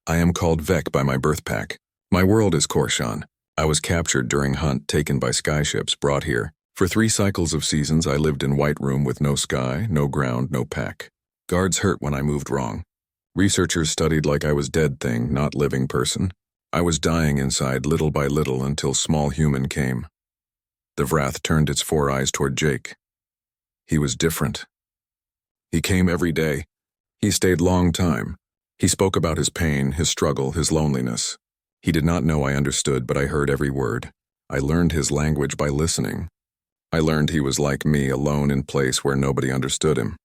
I am called Vec by my birth pack. My world is Korshan. I was captured during hunt taken by skyships brought here. For 3 cycles of seasons I lived in White Room with no sky, no ground, no pack. Guards hurt when I moved wrong. Researchers studied like I was dead thing, not living person. I was dying inside little by little until small human came. The Vrath turned its 4 eyes toward Jake. He was different. He came every day. He stayed long time. He spoke about his pain, his struggle, his loneliness. He did not know I understood, but I heard every word. I learned his language by listening. I learned he was like me, alone in place where nobody understood him.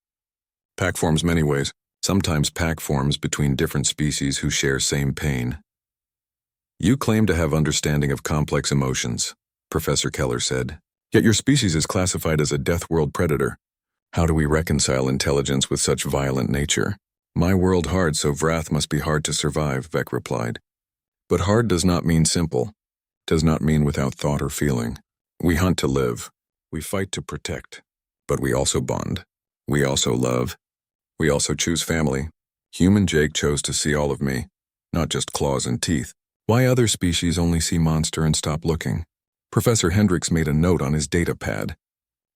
Pack forms many ways. Sometimes pack forms between different species who share same pain. You claim to have understanding of complex emotions, Professor Keller said. Yet your species is classified as a death world predator. How do we reconcile intelligence with such violent nature? My world hard, so Vrath must be hard to survive, Vec replied. But hard does not mean simple, does not mean without thought or feeling. We hunt to live. We fight to protect. But we also bond. We also love. We also choose family. Human Jake chose to see all of me, not just claws and teeth. Why other species only see monster and stop looking? Professor Hendricks made a note on his data pad.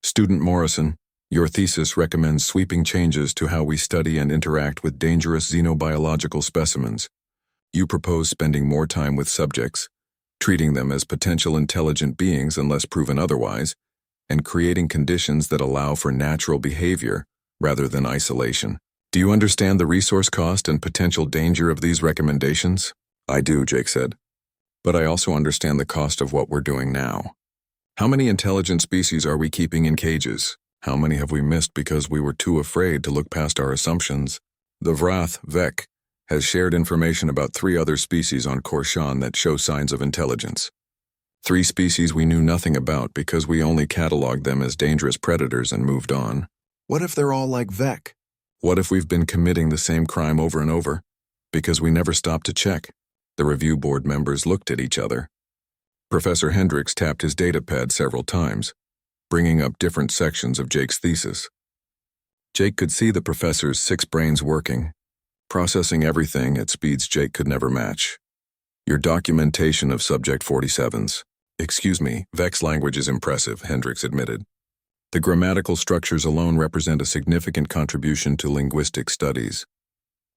Student Morrison, your thesis recommends sweeping changes to how we study and interact with dangerous xenobiological specimens. You propose spending more time with subjects, treating them as potential intelligent beings unless proven otherwise, and creating conditions that allow for natural behavior rather than isolation. Do you understand the resource cost and potential danger of these recommendations? I do, Jake said. But I also understand the cost of what we're doing now. How many intelligent species are we keeping in cages? How many have we missed because we were too afraid to look past our assumptions? The Vrath, Vek, has shared information about 3 other species on Korshan that show signs of intelligence. 3 species we knew nothing about because we only cataloged them as dangerous predators and moved on. What if they're all like Vek? What if we've been committing the same crime over and over because we never stopped to check? The review board members looked at each other. Professor Hendricks tapped his datapad several times, bringing up different sections of Jake's thesis. Jake could see the professor's 6 brains working, processing everything at speeds Jake could never match. Your documentation of Subject 47's. Excuse me, Vek's language is impressive, Hendricks admitted. The grammatical structures alone represent a significant contribution to linguistic studies.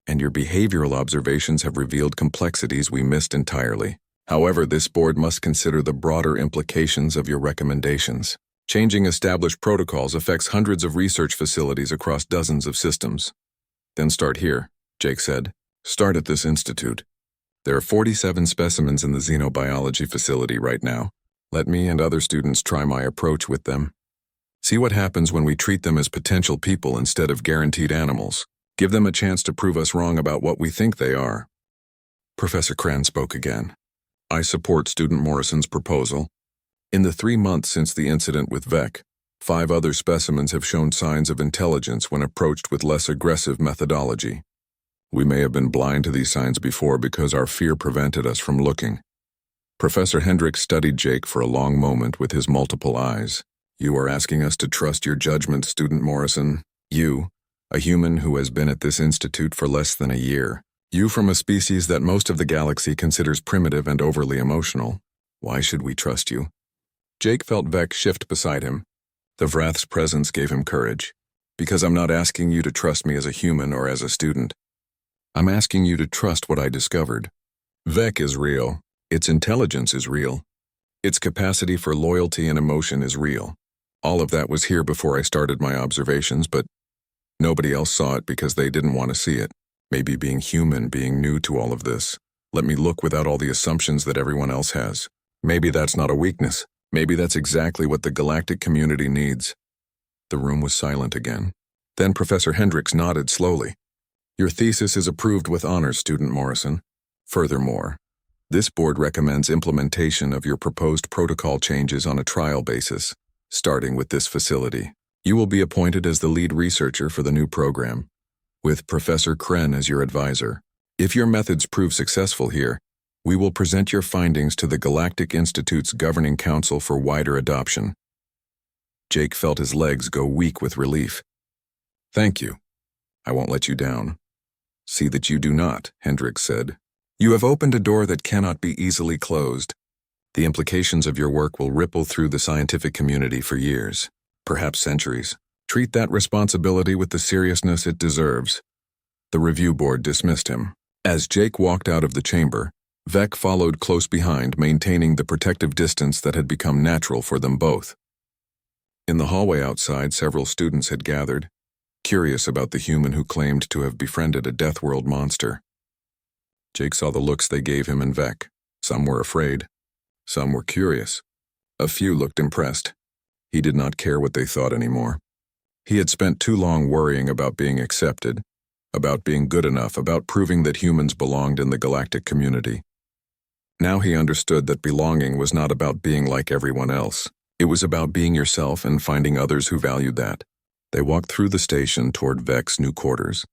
And your behavioral observations have revealed complexities we missed entirely. However, this board must consider the broader implications of your recommendations. Changing established protocols affects hundreds of research facilities across dozens of systems. Then start here, Jake said. Start at this institute. There are 47 specimens in the xenobiology facility right now. Let me and other students try my approach with them. See what happens when we treat them as potential people instead of guaranteed animals. Give them a chance to prove us wrong about what we think they are. Professor Cran spoke again. I support Student Morrison's proposal. In the 3 months since the incident with Vek, 5 other specimens have shown signs of intelligence when approached with less aggressive methodology. We may have been blind to these signs before because our fear prevented us from looking. Professor Hendricks studied Jake for a long moment with his multiple eyes. You are asking us to trust your judgment, Student Morrison. You, a human who has been at this institute for less than a year. You from a species that most of the galaxy considers primitive and overly emotional. Why should we trust you? Jake felt Vek shift beside him. The Vrath's presence gave him courage. Because I'm not asking you to trust me as a human or as a student. I'm asking you to trust what I discovered. Vek is real. Its intelligence is real. Its capacity for loyalty and emotion is real. All of that was here before I started my observations, but nobody else saw it because they didn't want to see it. Maybe being human, being new to all of this. Let me look without all the assumptions that everyone else has. Maybe that's not a weakness. Maybe that's exactly what the galactic community needs. The room was silent again. Then Professor Hendricks nodded slowly. Your thesis is approved with honors, Student Morrison. Furthermore, this board recommends implementation of your proposed protocol changes on a trial basis, starting with this facility. You will be appointed as the lead researcher for the new program, with Professor Kren as your advisor. If your methods prove successful here, we will present your findings to the Galactic Institute's Governing Council for wider adoption. Jake felt his legs go weak with relief. Thank you. I won't let you down. See that you do not, Hendricks said. You have opened a door that cannot be easily closed. The implications of your work will ripple through the scientific community for years, perhaps centuries. Treat that responsibility with the seriousness it deserves. The review board dismissed him. As Jake walked out of the chamber, Vek followed close behind, maintaining the protective distance that had become natural for them both. In the hallway outside, several students had gathered, curious about the human who claimed to have befriended a Death World monster. Jake saw the looks they gave him and Vek. Some were afraid. Some were curious. A few looked impressed. He did not care what they thought anymore. He had spent too long worrying about being accepted, about being good enough, about proving that humans belonged in the galactic community. Now he understood that belonging was not about being like everyone else. It was about being yourself and finding others who valued that. They walked through the station toward Vek's new quarters.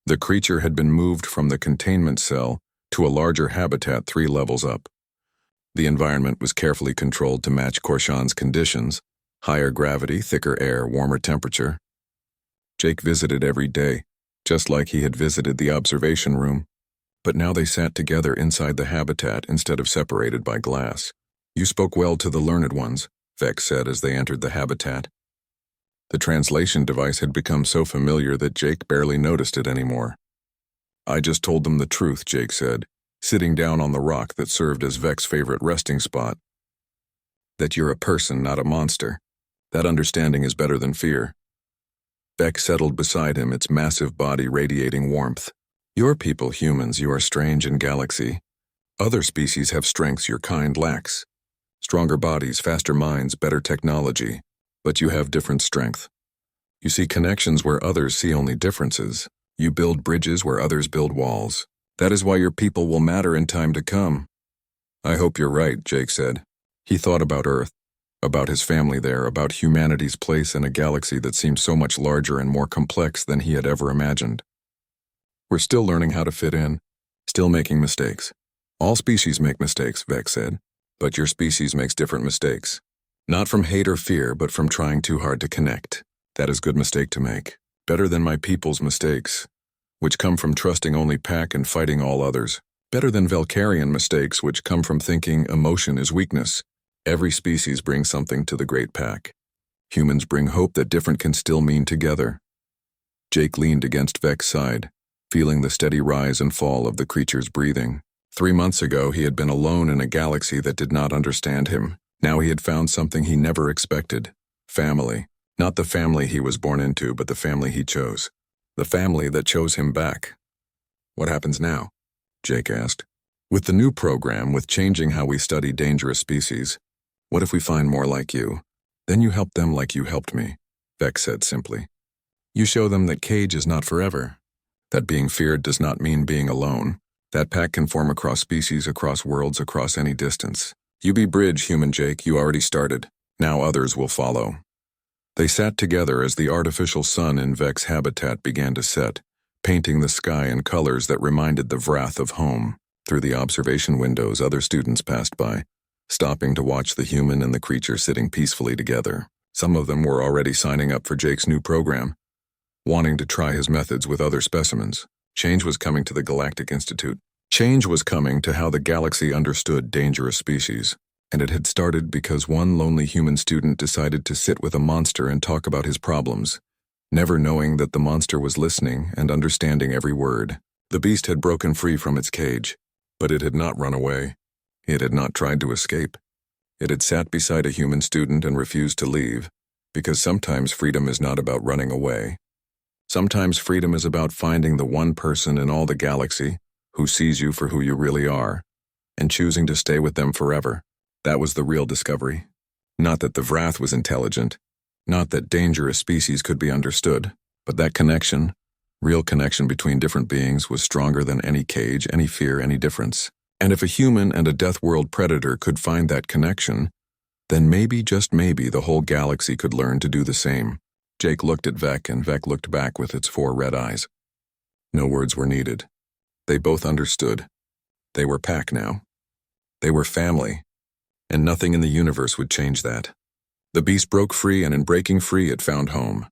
The creature had been moved from the containment cell to a larger habitat 3 levels up. The environment was carefully controlled to match Korshan's conditions: higher gravity, thicker air, warmer temperature. Jake visited every day, just like he had visited the observation room. But now they sat together inside the habitat instead of separated by glass. "You spoke well to the learned ones," Vex said as they entered the habitat. The translation device had become so familiar that Jake barely noticed it anymore. "I just told them the truth," Jake said, sitting down on the rock that served as Vex's favorite resting spot. "That you're a person, not a monster. That understanding is better than fear." Vex settled beside him, its massive body radiating warmth. "Your people, humans, you are strange in galaxy. Other species have strengths your kind lacks. Stronger bodies, faster minds, better technology. But you have different strength. You see connections where others see only differences. You build bridges where others build walls. That is why your people will matter in time to come." "I hope you're right," Jake said. He thought about Earth, about his family there, about humanity's place in a galaxy that seemed so much larger and more complex than he had ever imagined. "We're still learning how to fit in, still making mistakes. All species make mistakes," Vex said, "but your species makes different mistakes. Not from hate or fear, but from trying too hard to connect. That is a good mistake to make. Better than my people's mistakes, which come from trusting only pack and fighting all others. Better than Valkyrian mistakes, which come from thinking emotion is weakness. Every species brings something to the great pack. Humans bring hope that different can still mean together." Jake leaned against Vex's side, feeling the steady rise and fall of the creature's breathing. 3 months ago, he had been alone in a galaxy that did not understand him. Now he had found something he never expected. Family. Not the family he was born into, but the family he chose. The family that chose him back. "What happens now?" Jake asked. "With the new program, with changing how we study dangerous species, what if we find more like you? Then you help them like you helped me," Vex said simply. "You show them that cage is not forever. That being feared does not mean being alone. That pack can form across species, across worlds, across any distance. You be bridge, human Jake, you already started. Now others will follow." They sat together as the artificial sun in Vex's habitat began to set, painting the sky in colors that reminded the wrath of home. Through the observation windows, other students passed by, stopping to watch the human and the creature sitting peacefully together. Some of them were already signing up for Jake's new program, wanting to try his methods with other specimens. Change was coming to the Galactic Institute. Change was coming to how the galaxy understood dangerous species. And it had started because one lonely human student decided to sit with a monster and talk about his problems, never knowing that the monster was listening and understanding every word. The beast had broken free from its cage, but it had not run away. It had not tried to escape. It had sat beside a human student and refused to leave, because sometimes freedom is not about running away. Sometimes freedom is about finding the one person in all the galaxy who sees you for who you really are, and choosing to stay with them forever. That was the real discovery. Not that the Vrath was intelligent, not that dangerous species could be understood, but that connection, real connection between different beings, was stronger than any cage, any fear, any difference. And if a human and a Death World predator could find that connection, then maybe, just maybe, the whole galaxy could learn to do the same. Jake looked at Vec, and Vec looked back with its 4 red eyes. No words were needed. They both understood. They were pack now. They were family. And nothing in the universe would change that. The beast broke free, and in breaking free it found home.